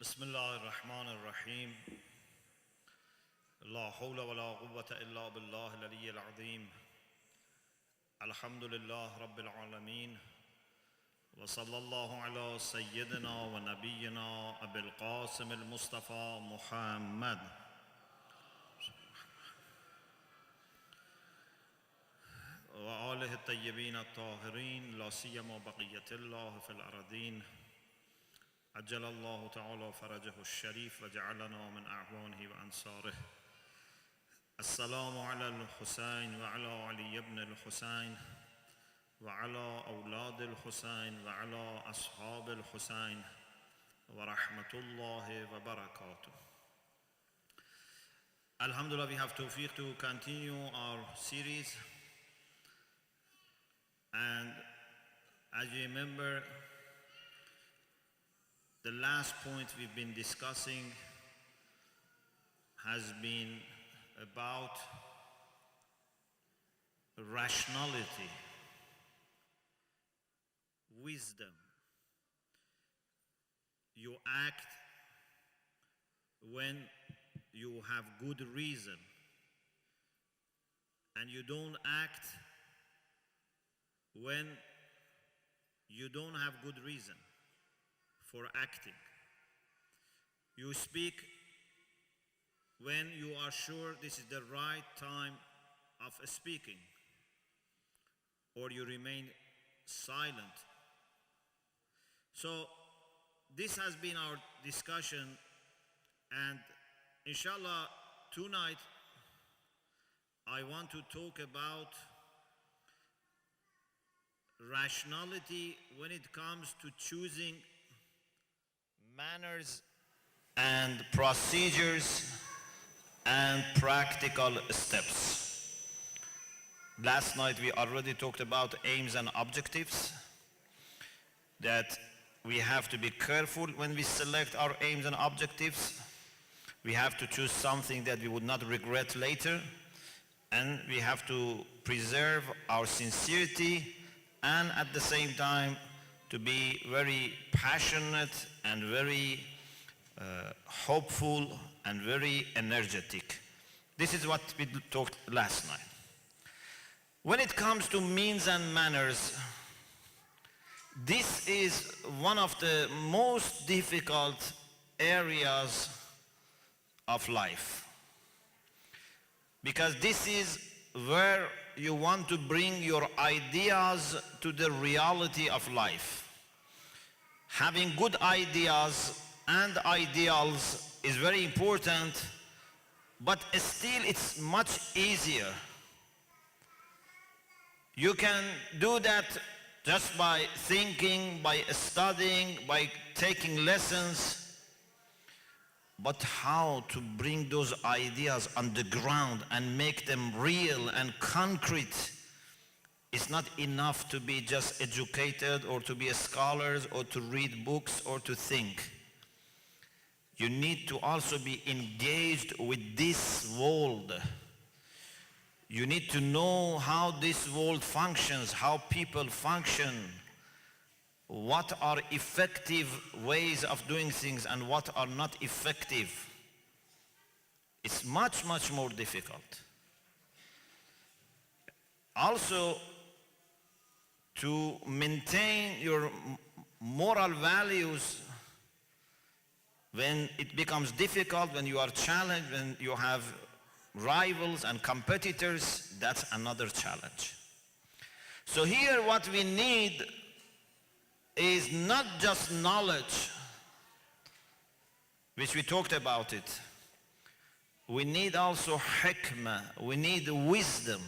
بسم الله الرحمن الرحيم لا حول ولا قوة إلا بالله العلي العظيم الحمد لله رب العالمين وصلى الله على سيدنا ونبينا أبي القاسم المصطفى محمد وآله الطيبين الطاهرين لا سيما بقية الله في الأرضين عجل الله تعالى فرجه الشريف وجعلنا من أعوانه وأنصاره. السلام على الحسين وعلى علي بن الحسين وعلى أولاد الحسين وعلى أصحاب الحسين ورحمة الله وبركاته. Alhamdulillah, we have tawfiq to continue our series, and as you remember, the last point we've been discussing has been about rationality, wisdom. You act when you have good reason, and you don't act when you don't have good reason for acting. You speak when you are sure this is the right time of speaking, or you remain silent. So this has been our discussion, and inshallah tonight I want to talk about rationality when it comes to choosing manners and procedures and practical steps. Last night we already talked about aims and objectives, that we have to be careful when we select our aims and objectives. We have to choose something that we would not regret later, and we have to preserve our sincerity, and at the same time to be very passionate and very hopeful and very energetic. This is what we talked last night. When it comes to means and manners, this is one of the most difficult areas of life, because this is where you want to bring your ideas to the reality of life. Having good ideas and ideals is very important, but still it's much easier. You can do that just by thinking, by studying, by taking lessons. But how to bring those ideas on the ground and make them real and concrete? It's not enough to be just educated or to be a scholar or to read books or to think. You need to also be engaged with this world. You need to know how this world functions, how people function, what are effective ways of doing things and what are not effective. It's much, much more difficult. Also, to maintain your moral values when it becomes difficult, when you are challenged, when you have rivals and competitors, that's another challenge. So here what we need is not just knowledge, which we talked about it. We need also hikmah, we need wisdom.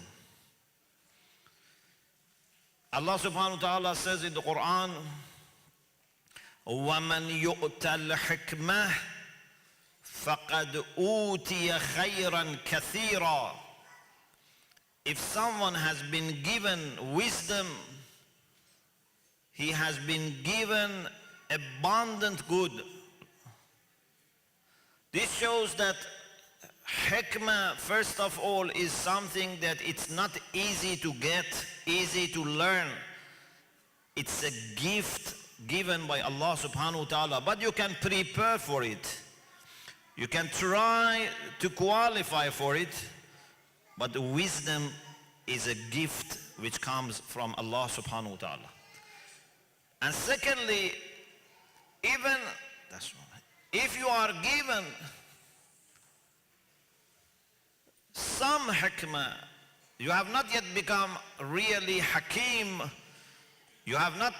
Allah subhanahu wa ta'ala says in the Quran, وَمَنْ يُؤْتَ الْحِكْمَةِ فَقَدْ أُوتِيَ خَيْرًا كَثِيرًا. If someone has been given wisdom, he has been given abundant good. This shows that hikmah, first of all, is something that it's not easy to get, easy to learn. It's a gift given by Allah subhanahu wa ta'ala, but you can prepare for it. You can try to qualify for it, but the wisdom is a gift which comes from Allah subhanahu wa ta'ala. And secondly, even if you are given some hikmah, you have not yet become really hakim, you have not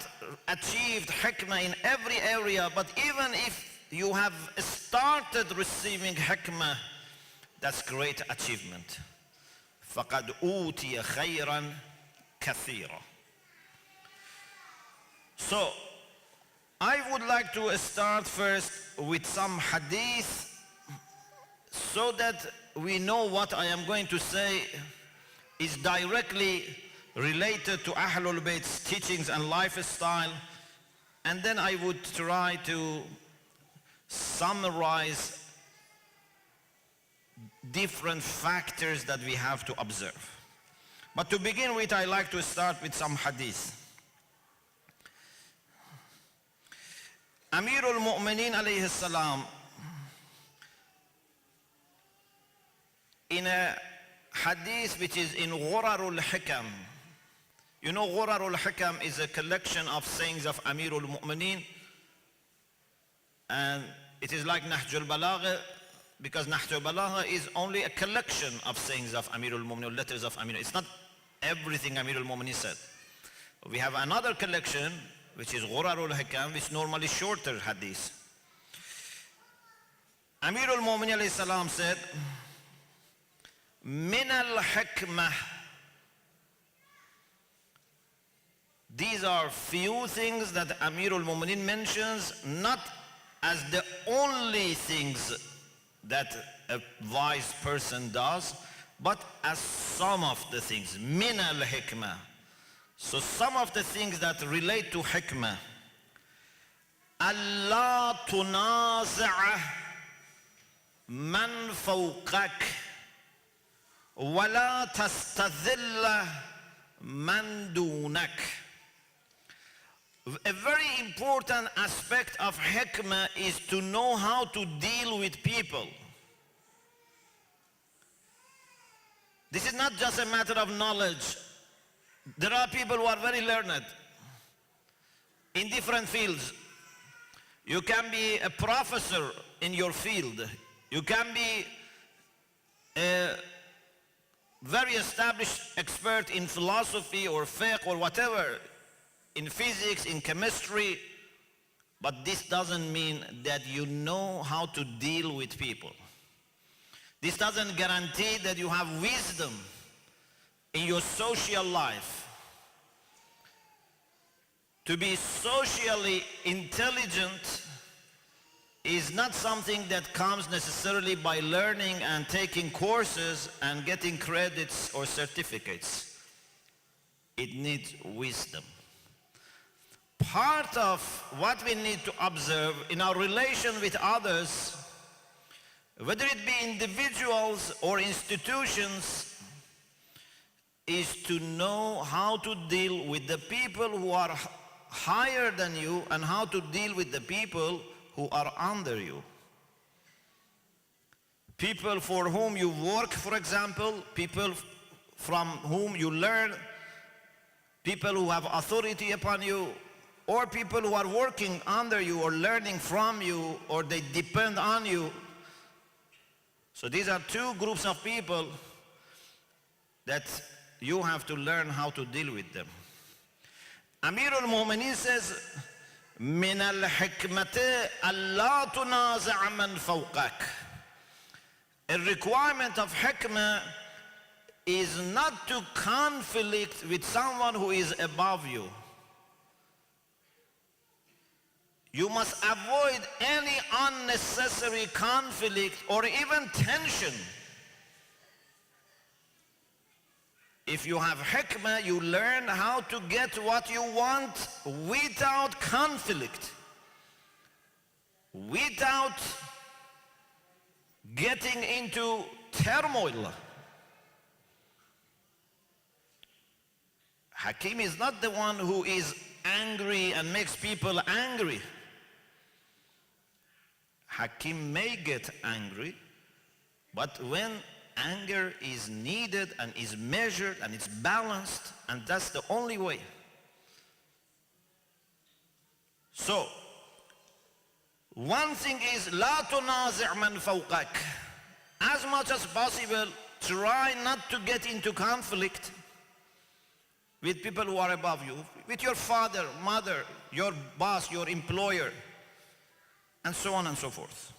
achieved hikmah in every area, but even if you have started receiving hikmah, that's great achievement. فَقَدْ أُوتِيَ خَيْرًا كَثِيرًا. So, I would like to start first with some hadith so that we know what I am going to say is directly related to Ahlul Bayt's teachings and lifestyle, and then I would try to summarize different factors that we have to observe. But to begin with, I like to start with some hadith. Amirul Mu'mineen alayhi salam, in a hadith which is in Ghurarul Hikam. You know, Ghurarul Hikam is a collection of sayings of Amirul Mu'mineen, and it is like Nahjul Balagha, because Nahjul Balagha is only a collection of sayings of Amirul Mu'mineen, letters of Amirul. It's not everything Amirul Mu'mineen said. We have another collection which is Ghurarul Hikam, which is normally shorter hadith. Amirul Mu'mineen alayhi salam said, Min al-hikmah. These are few things that Amirul Mu'mineen mentions, not as the only things that a wise person does, but as some of the things. Min al-hikmah. So some of the things that relate to hikmah. Allah tunazi'a man fawqak. وَلَا تَسْتَذِلَّ مَنْ دُونَكَ. A very important aspect of hikmah is to know how to deal with people. This is not just a matter of knowledge. There are people who are very learned in different fields. You can be a professor in your field. You can be a very established expert in philosophy or fiqh or whatever, in physics, in chemistry, but this doesn't mean that you know how to deal with people. This doesn't guarantee that you have wisdom in your social life. To be socially intelligent is not something that comes necessarily by learning and taking courses and getting credits or certificates. It needs wisdom. Part of what we need to observe in our relation with others, whether it be individuals or institutions, is to know how to deal with the people who are higher than you and how to deal with the people who are under you. People for whom you work, for example, people from whom you learn, people who have authority upon you, or people who are working under you or learning from you, or they depend on you. So these are two groups of people that you have to learn how to deal with them. Amirul Mu'mineen says, من الحكمة ألا تنازع من فوقك. A requirement of hikmah is not to conflict with someone who is above you. You must avoid any unnecessary conflict or even tension. If you have hikmah, you learn how to get what you want without conflict, without getting into turmoil. Hakim is not the one who is angry and makes people angry. Hakim may get angry, but when anger is needed and is measured and it's balanced, and that's the only way. So, one thing is, لا تنازع من فوقك. As much as possible, try not to get into conflict with people who are above you, with your father, mother, your boss, your employer, and so on and so forth.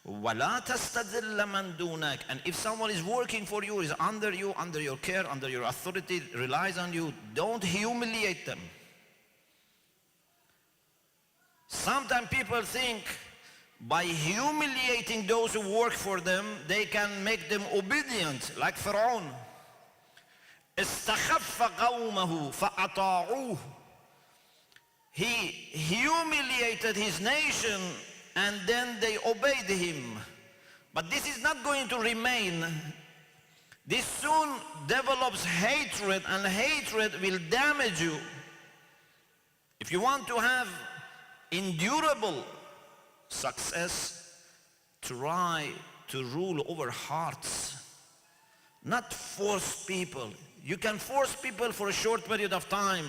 وَلَا تَسْتَذِلَّ مَنْ دُونَكَ. And if someone is working for you, is under you, under your care, under your authority, relies on you, don't humiliate them. Sometimes people think by humiliating those who work for them, they can make them obedient, like Pharaoh. استخف قومه فأطاعوه. He humiliated his nation and then they obeyed him. But this is not going to remain. This soon develops hatred, and hatred will damage you. If you want to have endurable success, try to rule over hearts, not force people. You can force people for a short period of time,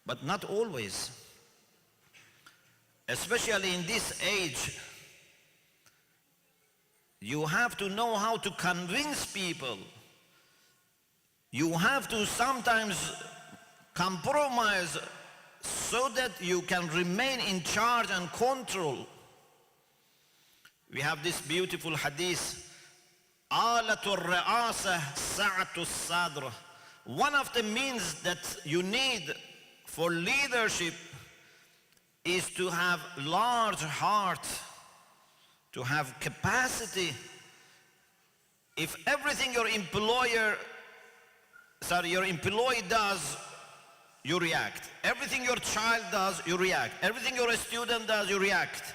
but not always. Especially in this age, you have to know how to convince people. You have to sometimes compromise so that you can remain in charge and control. We have this beautiful hadith, آلة الرئاسة سعة الصدر. One of the means that you need for leadership is to have large heart, to have capacity. If everything your employee does, you react. Everything your child does, you react. Everything your student does, you react.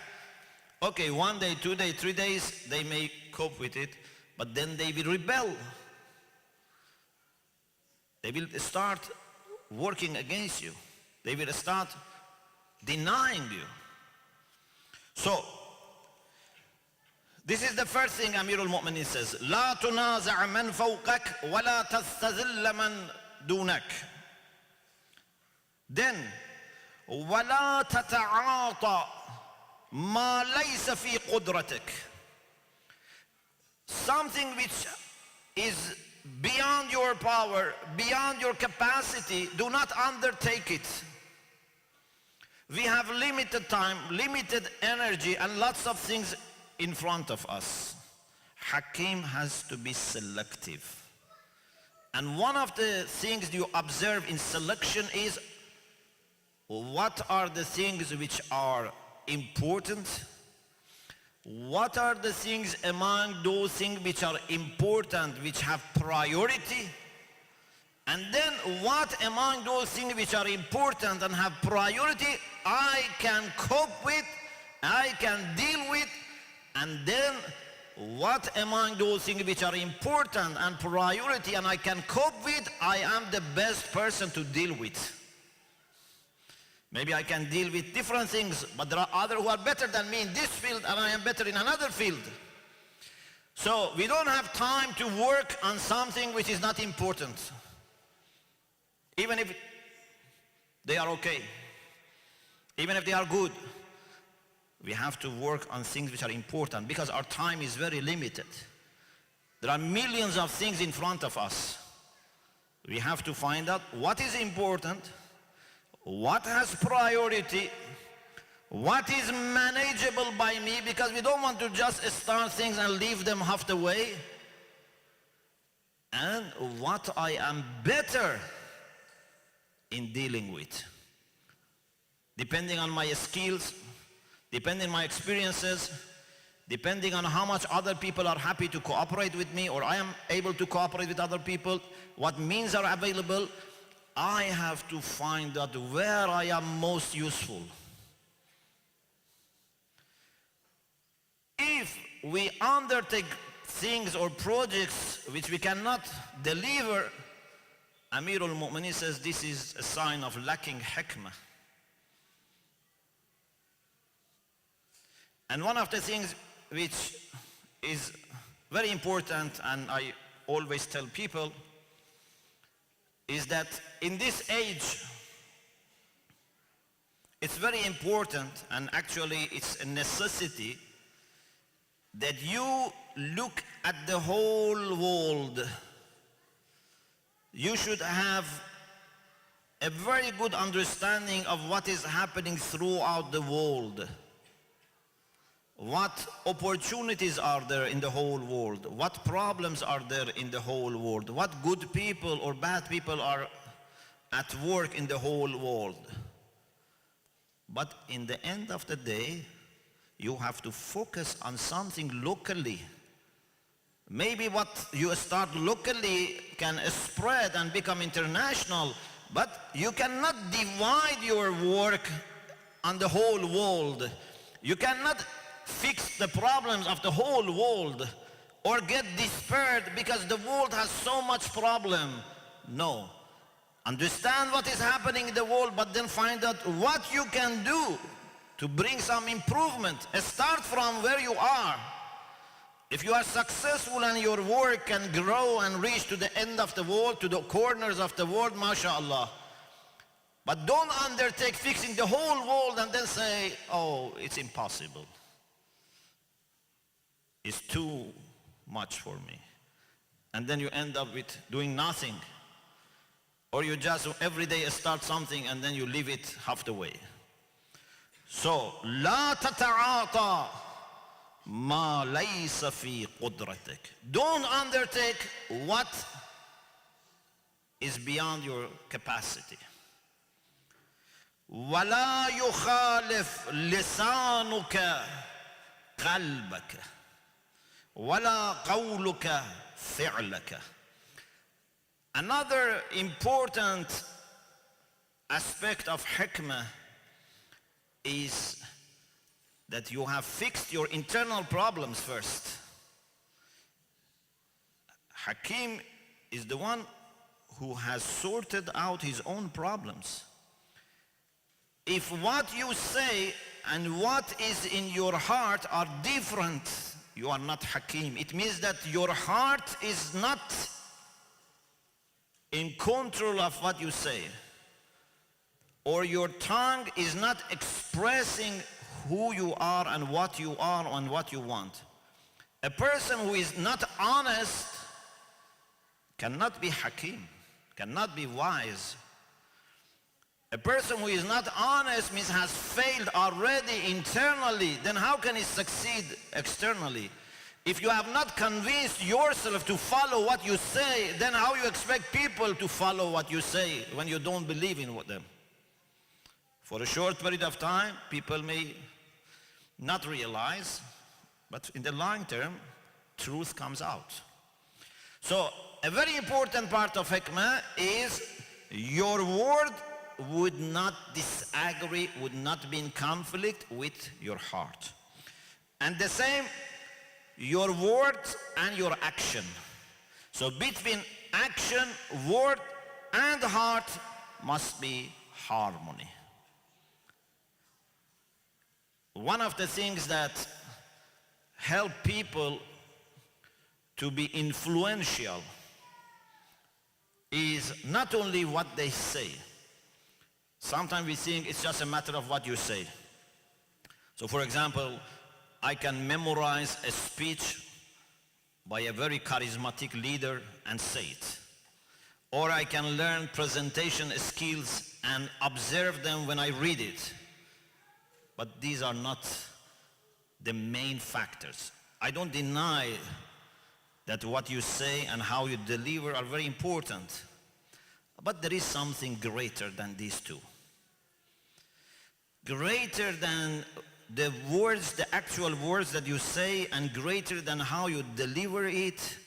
Okay, 1 day, 2 days, 3 days, they may cope with it, but then they will rebel. They will start working against you. They will start denying you. So, this is the first thing Amir al-Mu'minin says. لا تنازع من فوقك ولا تستذل من دونك. Then, ولا تتعاطى ما ليس في قدرتك. Something which is beyond your power, beyond your capacity, do not undertake it. We have limited time, limited energy, and lots of things in front of us. Hakim has to be selective. And one of the things you observe in selection is, what are the things which are important? What are the things among those things which are important, which have priority? And then what among those things which are important and have priority, I can cope with, I can deal with, and then what among those things which are important and priority and I can cope with, I am the best person to deal with. Maybe I can deal with different things, but there are others who are better than me in this field and I am better in another field. So we don't have time to work on something which is not important. Even if they are okay, even if they are good, we have to work on things which are important because our time is very limited. There are millions of things in front of us. We have to find out what is important, what has priority, what is manageable by me, because we don't want to just start things and leave them half the way, and what I am better in dealing with, depending on my skills, depending on my experiences, depending on how much other people are happy to cooperate with me or I am able to cooperate with other people, what means are available. I have to find out where I am most useful. If we undertake things or projects which we cannot deliver, Amir al-Mu'minin says this is a sign of lacking hikmah. And one of the things which is very important, and I always tell people, is that in this age, it's very important, and actually it's a necessity, that you look at the whole world. You should have a very good understanding of what is happening throughout the world. What opportunities are there in the whole world? What problems are there in the whole world? What good people or bad people are at work in the whole world? But in the end of the day, you have to focus on something locally. Maybe what you start locally can spread and become international, but you cannot divide your work on the whole world. You cannot fix the problems of the whole world or get despaired because the world has so much problem. No. Understand what is happening in the world, but then find out what you can do to bring some improvement. Start from where you are. If you are successful and your work can grow and reach to the end of the world, to the corners of the world, mashallah. But don't undertake fixing the whole world and then say, oh, it's impossible. It's too much for me. And then you end up with doing nothing. Or you just every day start something and then you leave it half the way. So, لا تتعاطى ما ليس في قدرتك. Don't undertake what is beyond your capacity. ولا يخالف لسانك قلبك ولا قولك فعلك. Another important aspect of hikmah is that you have fixed your internal problems first. Hakim is the one who has sorted out his own problems. If what you say and what is in your heart are different, you are not Hakim. It means that your heart is not in control of what you say, or your tongue is not expressing who you are and what you are and what you want. A person who is not honest cannot be Hakim, cannot be wise. A person who is not honest means has failed already internally. Then how can he succeed externally? If you have not convinced yourself to follow what you say, then how you expect people to follow what you say when you don't believe in them? For a short period of time, people may not realize, but in the long term, truth comes out. So a very important part of hikmah is your word would not disagree, would not be in conflict with your heart. And the same, your word and your action. So between action, word, and heart must be harmony. One of the things that help people to be influential is not only what they say. Sometimes we think it's just a matter of what you say. So for example, I can memorize a speech by a very charismatic leader and say it. Or I can learn presentation skills and observe them when I read it. But these are not the main factors. I don't deny that what you say and how you deliver are very important. But there is something greater than these two. Greater than the words, the actual words that you say, and greater than how you deliver it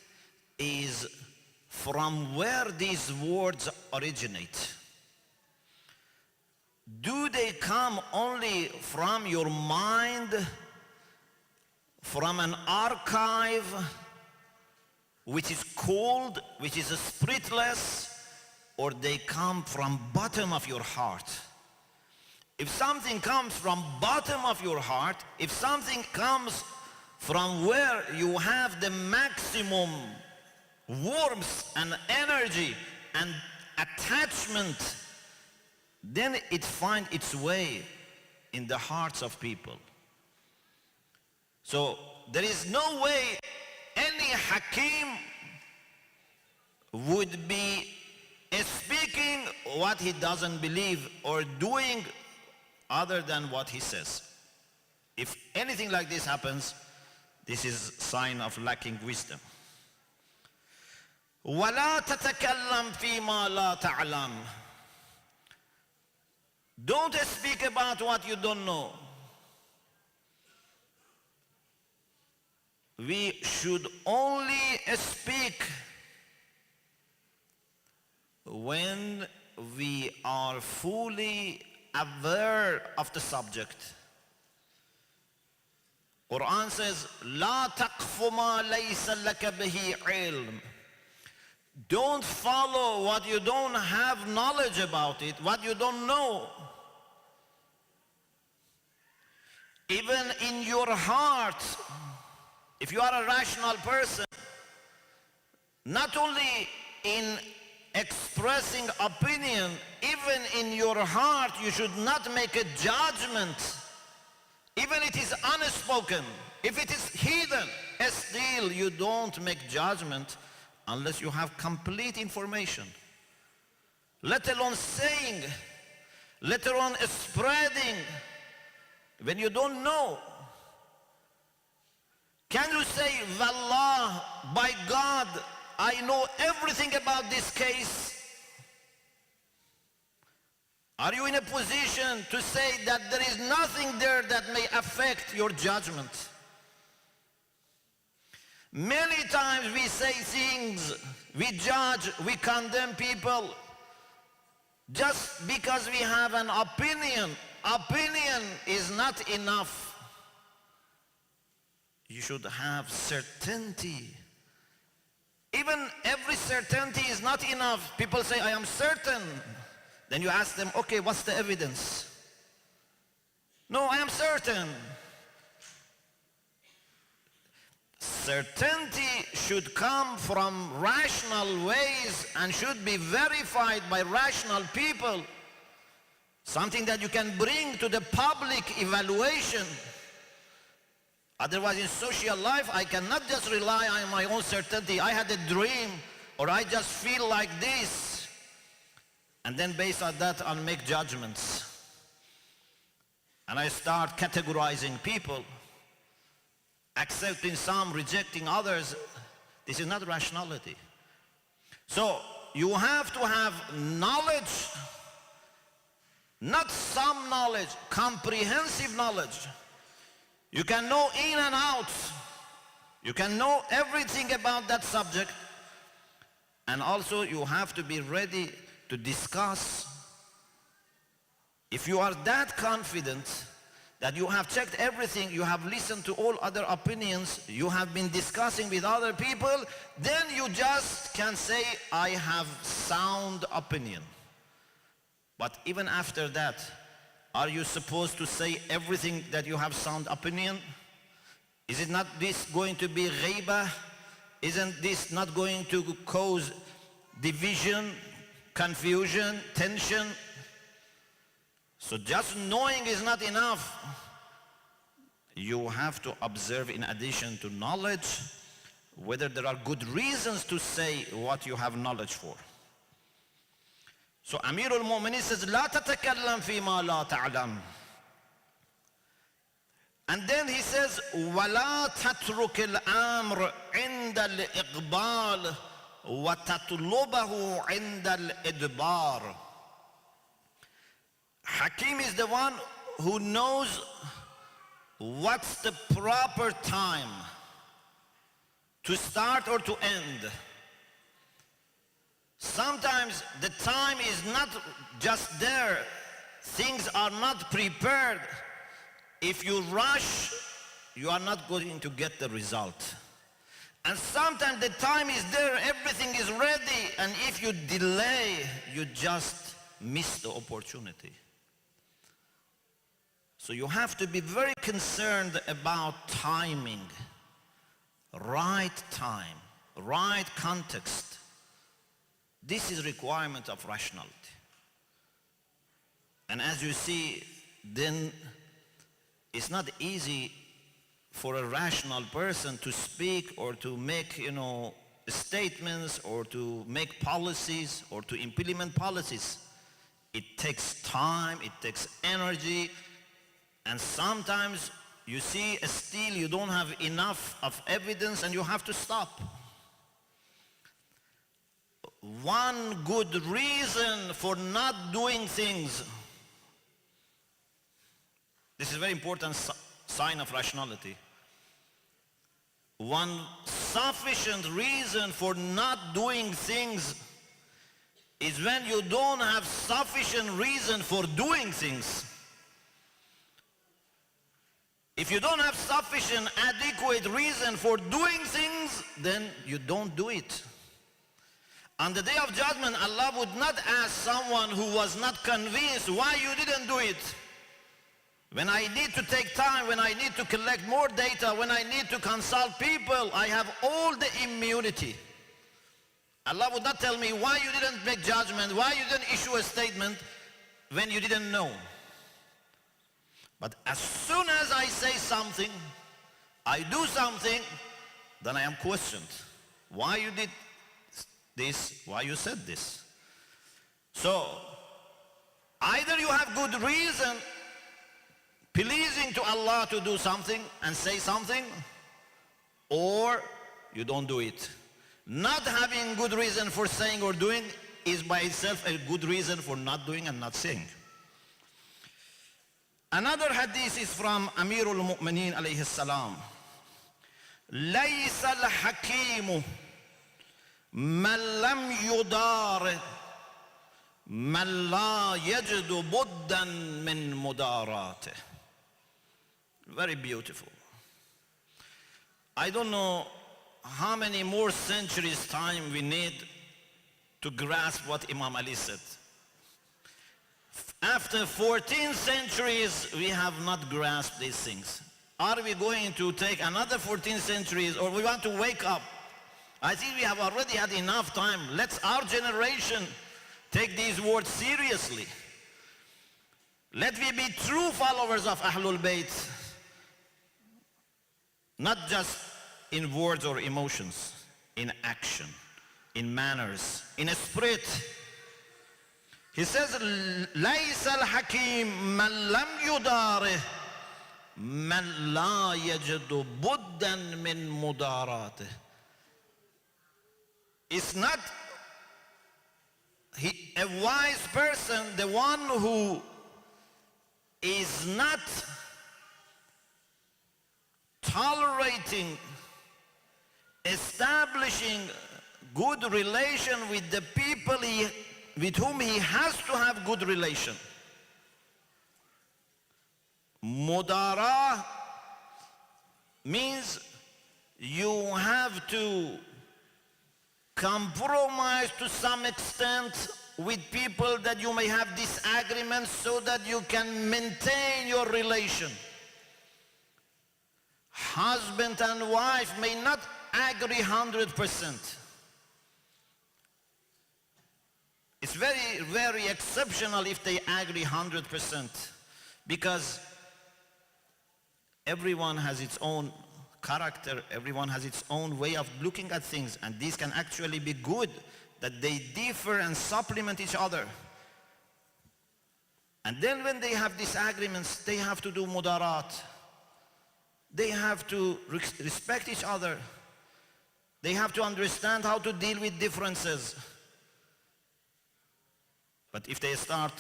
is from where these words originate. Do they come only from your mind, from an archive which is cold, which is spiritless, or they come from bottom of your heart. If something comes from bottom of your heart, if something comes from where you have the maximum warmth and energy and attachment, then it finds its way in the hearts of people. So there is no way any Hakim would be speaking what he doesn't believe or doing other than what he says. If anything like this happens, this is a sign of lacking wisdom. وَلَا تَتَكَلَّمْ فِي مَا لَا تَعْلَمْ. Don't speak about what you don't know. We should only speak when we are fully aware of the subject. Quran says, لا تقف ما ليس لك به علم. Don't follow what you don't have knowledge about it, what you don't know. Even in your heart, if you are a rational person, not only in expressing opinion, even in your heart, you should not make a judgment. Even it is unspoken, if it is hidden, still you don't make judgment unless you have complete information. Let alone saying, let alone spreading, when you don't know. Can you say, Wallah, by God, I know everything about this case? Are you in a position to say that there is nothing there that may affect your judgment? Many times we say things, we judge, we condemn people just because we have an opinion. Opinion is not enough. You should have certainty. Even every certainty is not enough. People say, I am certain. Then you ask them, okay, what's the evidence? No, I am certain. Certainty should come from rational ways and should be verified by rational people. Something that you can bring to the public evaluation. Otherwise, in social life, I cannot just rely on my own certainty. I had a dream, or I just feel like this. And then based on that, I'll make judgments. And I start categorizing people, accepting some, rejecting others. This is not rationality. So you have to have knowledge, not some knowledge, comprehensive knowledge. You can know in and out. You can know everything about that subject. And also you have to be ready to discuss. If you are that confident that you have checked everything, you have listened to all other opinions, you have been discussing with other people, then you just can say, I have sound opinion. But even after that, are you supposed to say everything that you have sound opinion? Is it not this going to be ghaibah? Isn't this not going to cause division, confusion, tension? So just knowing is not enough. You have to observe, in addition to knowledge, whether there are good reasons to say what you have knowledge for. So Amir al-Mu'minin says, لا تتكلم فيما لا تعلم. And then he says, ولا تترك الأمر عند الإقبال وتطلبه عند الإدبار. Hakim is the one who knows what's the proper time to start or to end. Sometimes the time is not just there. Things are not prepared. If you rush, you are not going to get the result. And sometimes the time is there, everything is ready, and if you delay, you just miss the opportunity. So you have to be very concerned about timing, right time, right context. This is requirement of rationality. And as you see, then it's not easy for a rational person to speak or to make, statements or to make policies or to implement policies. It takes time, it takes energy, and sometimes you see still you don't have enough of evidence and you have to stop. One good reason for not doing things, this is a very important sign of rationality. One sufficient reason for not doing things is when you don't have sufficient reason for doing things. If you don't have sufficient, adequate reason for doing things, then you don't do it. On the day of judgment, Allah would not ask someone who was not convinced why you didn't do it. When I need to take time, when I need to collect more data, when I need to consult people, I have all the immunity. Allah would not tell me why you didn't make judgment, why you didn't issue a statement when you didn't know. But as soon as I say something, I do something, then I am questioned. Why you did this, why you said this. So, either you have good reason pleasing to Allah to do something and say something, or you don't do it. Not having good reason for saying or doing is by itself a good reason for not doing and not saying. Another hadith is from Amirul Mu'mineen alayhi salam. لَيْسَ الْحَكِيمُ مَنْ لَمْ يُدَارِ مَنْ لَا يَجِدُ بُدًّا مِنْ مُدَارَاتِهِ. Very beautiful. I don't know how many more centuries time we need to grasp what Imam Ali said. After 14 centuries, we have not grasped these things. Are we going to take another 14 centuries, or we want to wake up? I think we have already had enough time. Let's our generation take these words seriously. Let we be true followers of Ahlul Bayt, not just in words or emotions, in action, in manners, in a spirit. He says, لَيْسَ الْحَكِيمُ مَنْ لَمْ يُدَارِهِ مَنْ لَا يَجِدُ بُدًّا مِنْ مُدَارَاتِهِ. It's not a wise person, the one who is not tolerating, establishing good relation with the people with whom he has to have good relation. Mudara means you have to compromise to some extent with people that you may have disagreements so that you can maintain your relation. Husband and wife may not agree 100%. It's very, very exceptional if they agree 100%, because everyone has its own character, everyone has its own way of looking at things, and these can actually be good, that they differ and supplement each other. And then when they have disagreements, they have to do mudarat. They have to respect each other. They have to understand how to deal with differences. But if they start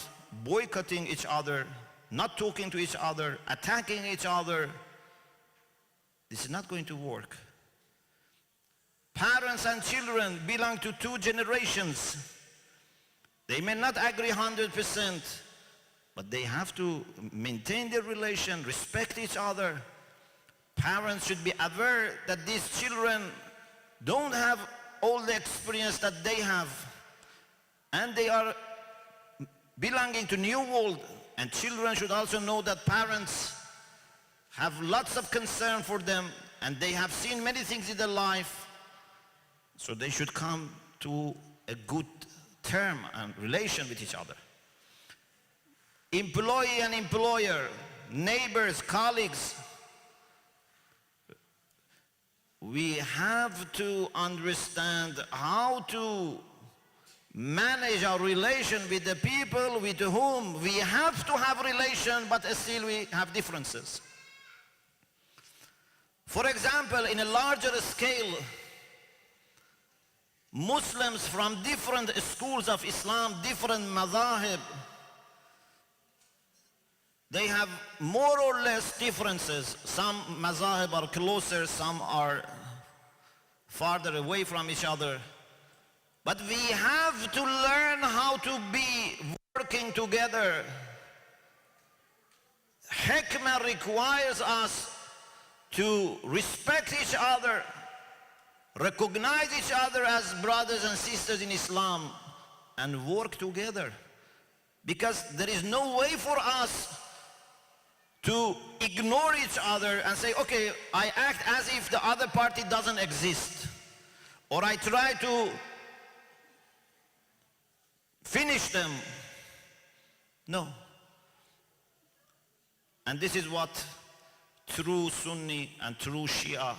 boycotting each other, not talking to each other, attacking each other, this is not going to work. Parents and children belong to two generations. They may not agree 100%, but they have to maintain their relation, respect each other. Parents should be aware that these children don't have all the experience that they have, and they are belonging to new world. And children should also know that parents have lots of concern for them, and they have seen many things in their life, so they should come to a good term and relation with each other. Employee and employer, neighbors, colleagues, we have to understand how to manage our relation with the people with whom we have to have relation, but still we have differences. For example, in a larger scale, Muslims from different schools of Islam, different madhahib, they have more or less differences. Some mazahib are closer, some are farther away from each other. But we have to learn how to be working together. Hikmah requires us to respect each other, recognize each other as brothers and sisters in Islam, and work together. Because there is no way for us to ignore each other and say, okay, I act as if the other party doesn't exist, or I try to finish them. No. And this is what true Sunni and true Shia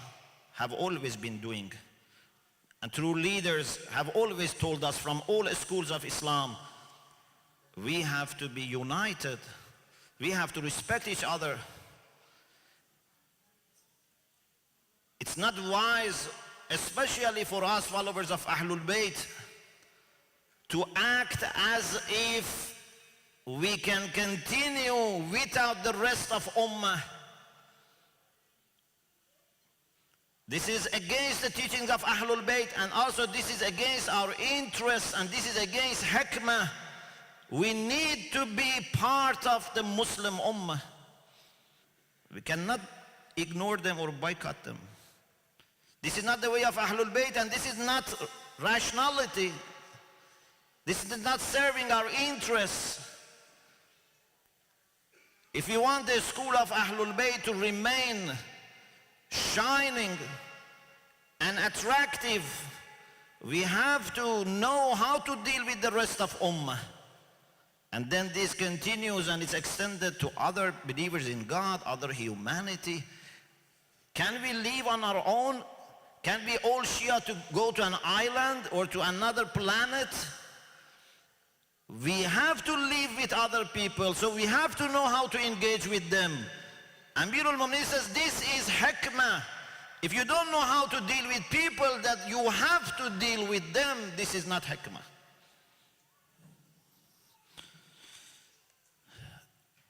have always been doing. And true leaders have always told us from all schools of Islam, we have to be united. We have to respect each other. It's not wise, especially for us followers of Ahlul Bayt, to act as if we can continue without the rest of Ummah. This is against the teachings of Ahlul Bayt, and also this is against our interests, and this is against Hikmah. We need to be part of the Muslim Ummah. We cannot ignore them or boycott them. This is not the way of Ahlul Bayt, and this is not rationality. This is not serving our interests. If we want the school of Ahlul Bayt to remain shining and attractive, we have to know how to deal with the rest of Ummah. And then this continues and it's extended to other believers in God, other humanity. Can we live on our own? Can we all Shia to go to an island or to another planet? We have to live with other people, so we have to know how to engage with them. Amirul Mu'minin says this is hikmah. If you don't know how to deal with people that you have to deal with them, this is not hikmah.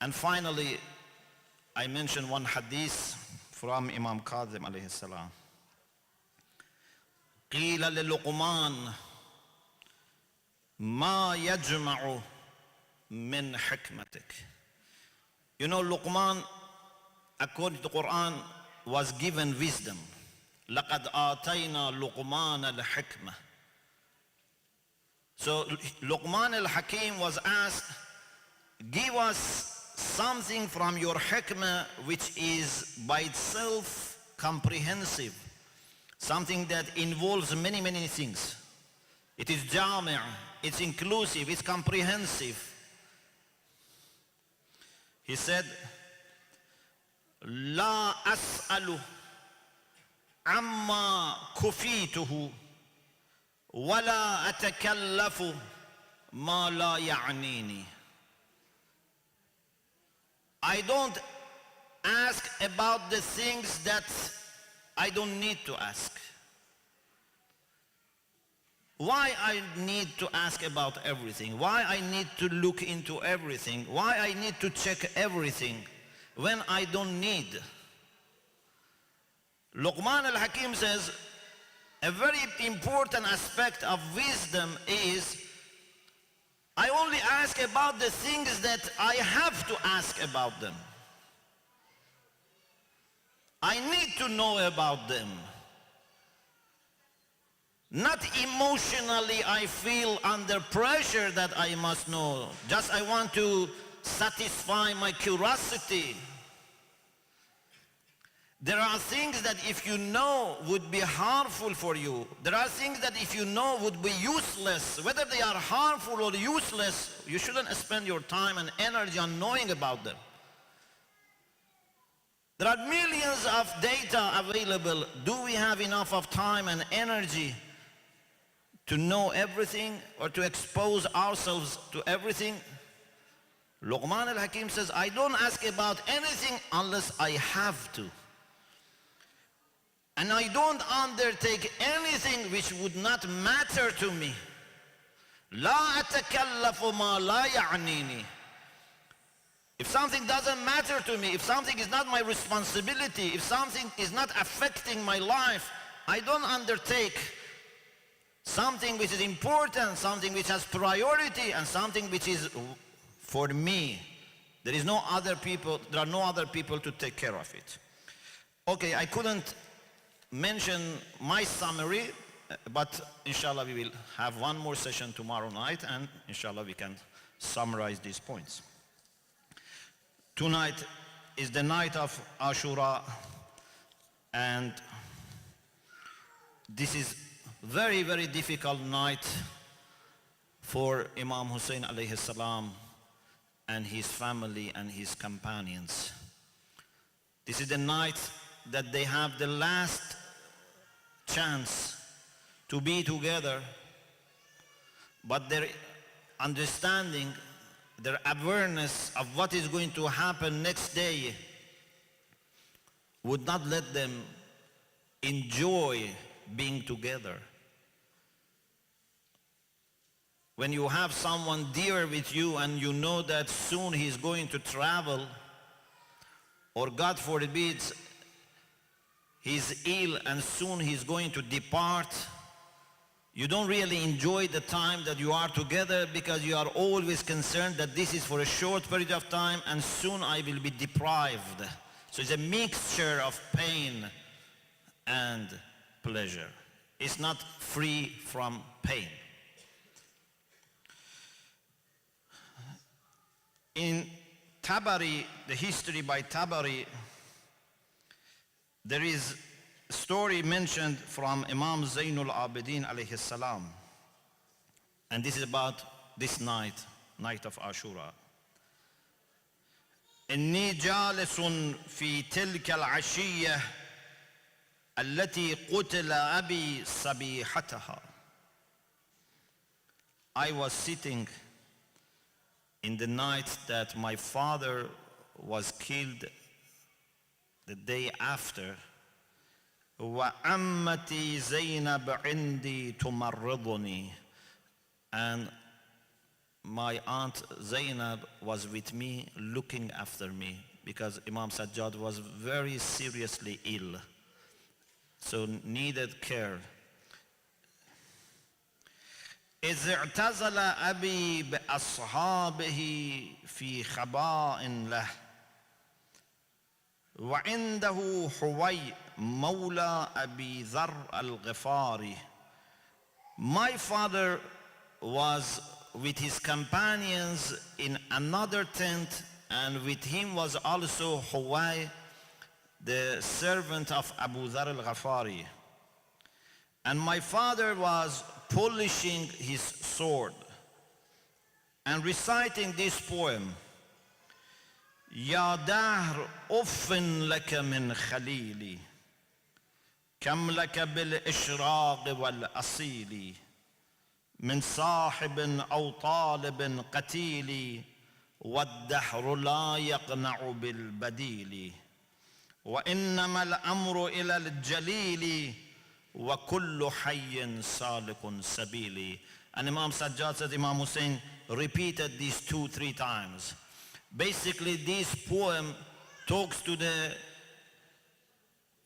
And finally, I mentioned one hadith from Imam Kazim alayhi salam. قِيلَ لِلُقْمَانِ مَا يَجْمَعُ مِنْ حِكْمَتِكَ. You know, Luqman, according to the Quran, was given wisdom. لَقَدْ آتَيْنَا لُقْمَانَ الْحِكْمَةِ. So Luqman al-Hakim was asked, give us something from your hikmah which is by itself comprehensive, something that involves many, many things. It is jami', it's inclusive, it's comprehensive. He said, لا أسأل عما كفيته ولا أتكلف ما لا يعنيني. I don't ask about the things that I don't need to ask. Why I need to ask about everything? Why I need to look into everything? Why I need to check everything when I don't need? Luqman al-Hakim says, a very important aspect of wisdom is I only ask about the things that I have to ask about them. I need to know about them. Not emotionally I feel under pressure that I must know. Just I want to satisfy my curiosity. There are things that if you know would be harmful for you. There are things that if you know would be useless. Whether they are harmful or useless, you shouldn't spend your time and energy on knowing about them. There are millions of data available. Do we have enough of time and energy to know everything or to expose ourselves to everything? Luqman al-Hakim says, I don't ask about anything unless I have to. And I don't undertake anything which would not matter to me. لا أتكلف ما لا يعنيني. If something doesn't matter to me, if something is not my responsibility, if something is not affecting my life, I don't undertake something which is important, something which has priority, and something which is for me. There are no other people to take care of it. Okay, I couldn't mention my summary, but inshallah we will have one more session tomorrow night, and inshallah we can summarize these points. Tonight is the night of Ashura, and this is very, very difficult night for Imam Hussein alayhi salam and his family and his companions. This is the night that they have the last chance to be together, but their understanding, their awareness of what is going to happen next day would not let them enjoy being together. When you have someone dear with you and you know that soon he's going to travel, or God forbid, he's ill and soon he's going to depart, you don't really enjoy the time that you are together because you are always concerned that this is for a short period of time and soon I will be deprived. So it's a mixture of pain and pleasure. It's not free from pain. In Tabari, the history by Tabari, there is a story mentioned from Imam Zainul Abidin alayhi salam. And this is about this night of Ashura. إني جالس في تلك العشية التي قتل أبي صبيحتها. I was sitting in the night that my father was killed the day after. وعمتي زينب عندي تمرضني. And my aunt Zainab was with me, looking after me, because Imam Sajjad was very seriously ill, so needed care. إذ اعتزل أبي بأصحابه في خباء له وعنده حوي مولى أبي ذر الغفاري. My father was with his companions in another tent, and with him was also Huwai, the servant of Abu Dhar al-Ghafari. And my father was polishing his sword and reciting this poem. يا دهر أف لك من خليلي كم لك بالإشراق والأصيل من صاحب أو طالب قتيل والدهر لا يقنع بالبديل وإنما الأمر إلى الجليل وكل حي سالك سبيلي. And Imam Sajjad said Imam Hussein repeated these 2-3 times. Basically, this poem talks to the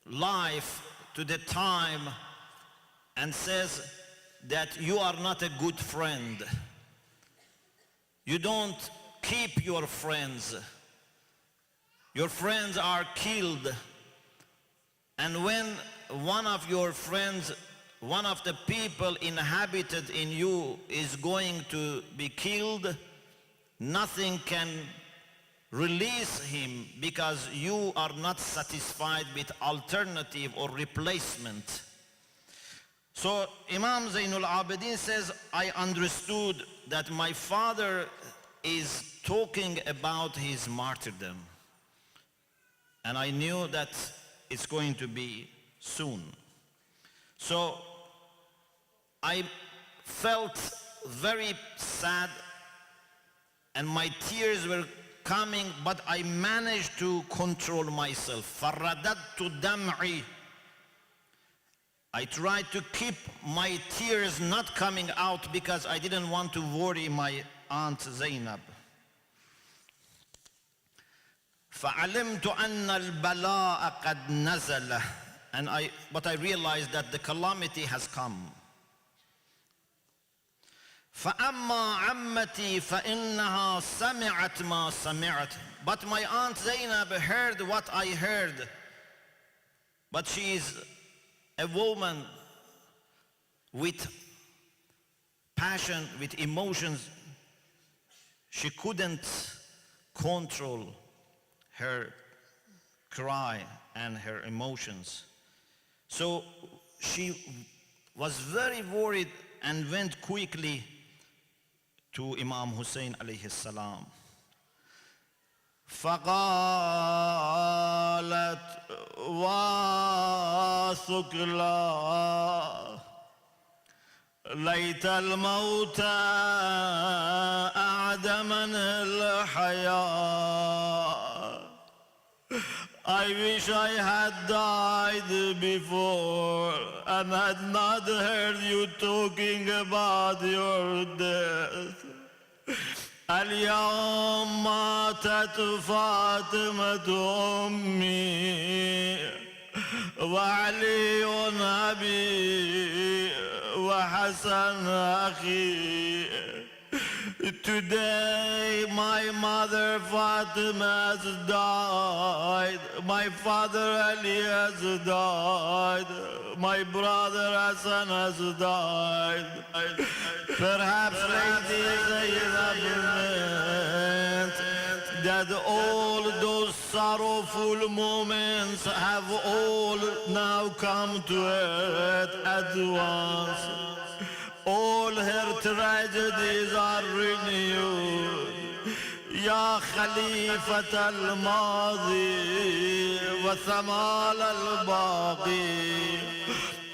life, to the time, and says that you are not a good friend. You don't keep your friends. Your friends are killed. And when one of your friends one of the people inhabited in you is going to be killed, nothing can release him because you are not satisfied with alternative or replacement. So Imam Zainul Abidin says, I understood that my father is talking about his martyrdom. And I knew that it's going to be soon. So I felt very sad and my tears were coming, but I managed to control myself. فَرَّدَدْتُ دَمْعِي. I tried to keep my tears not coming out because I didn't want to worry my Aunt Zainab. فَعَلِمْتُ أَنَّ الْبَلَاءَ قَدْ نَزَلَ. But I realized that the calamity has come. فَأَمَّا عَمَّتِي فَإِنَّهَا سَمِعَتْ مَا سَمِعَتْ. But my Aunt Zainab heard what I heard. But she is a woman with passion, with emotions. She couldn't control her cry and her emotions. So she was very worried and went quickly to Imam Hussein alayhi salam. فقالت وثقلا ليت الموت أعدمن الحياة. I wish I had died before and had not heard you talking about your death. اليوم ماتت فاطمة أمي وعلي أبي وحسن أخي. Today my mother Fatima has died, my father Ali has died, my brother Hassan has died. Perhaps Lady Zainab meant that all those sorrowful moments have all now come to earth at once. All her tragedies are renewed. يا خليفة الماضي وثمال الباقي.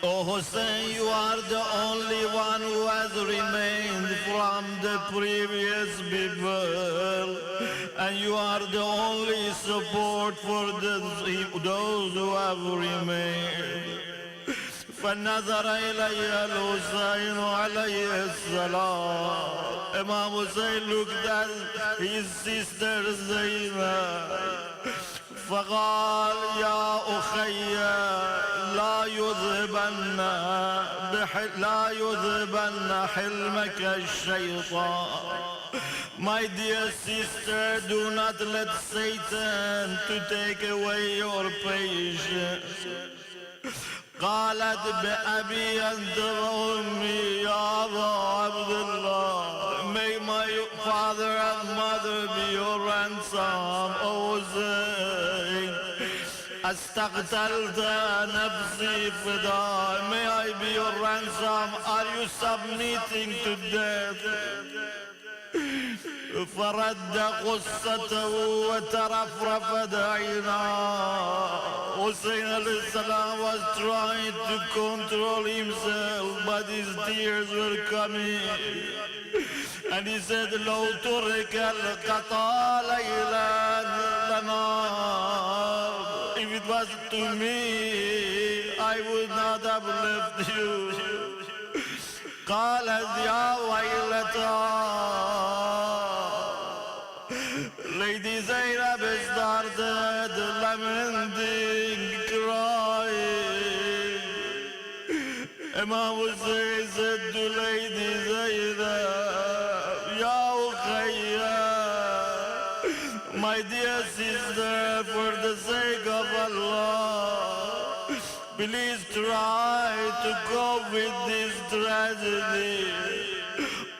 Oh Hussein, you are the only one who has remained from the previous people, and you are the only support for those who have remained. فنظر إلي الحسين عليه السلام. Imam Hussein looked at his sister Zainab. فقال يا أخي لا يذهبن حلمك الشيطان. My dear sister, do not let Satan to take away your patience. قالت بأبي أنت وأمي يا أبا عبد الله. May my father and mother be your ransom, O Hussein. استقتلت نفسي فداء. May I be your ransom. Are you submitting to death? فرد قصته وترفرفت عيناه. Hussein alayhi salam was trying to control himself, but his tears were coming. And he said, لو ترك القطا ليلا لنام. If it was to me, I would not have left you. قالت يا ويلتا. Lady Zainab started lamenting, crying. Imam Hussein said to Lady Zainab, Ya Ukhayya, my dear sister, for the sake of Allah, Please try to cope with this tragedy.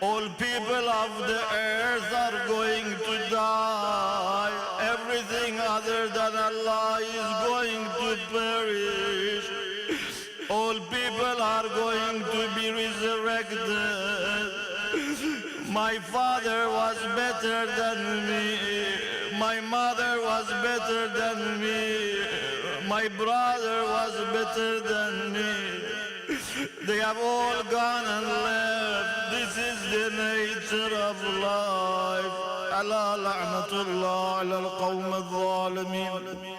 All people of the earth are going to die. Everything other than Allah is going to perish. All people are going to be resurrected. My father was better than me. My mother was better than me. My brother was better than me. They have all gone and left. This is the nature of life. ألا لعنة الله على القوم الظالمين.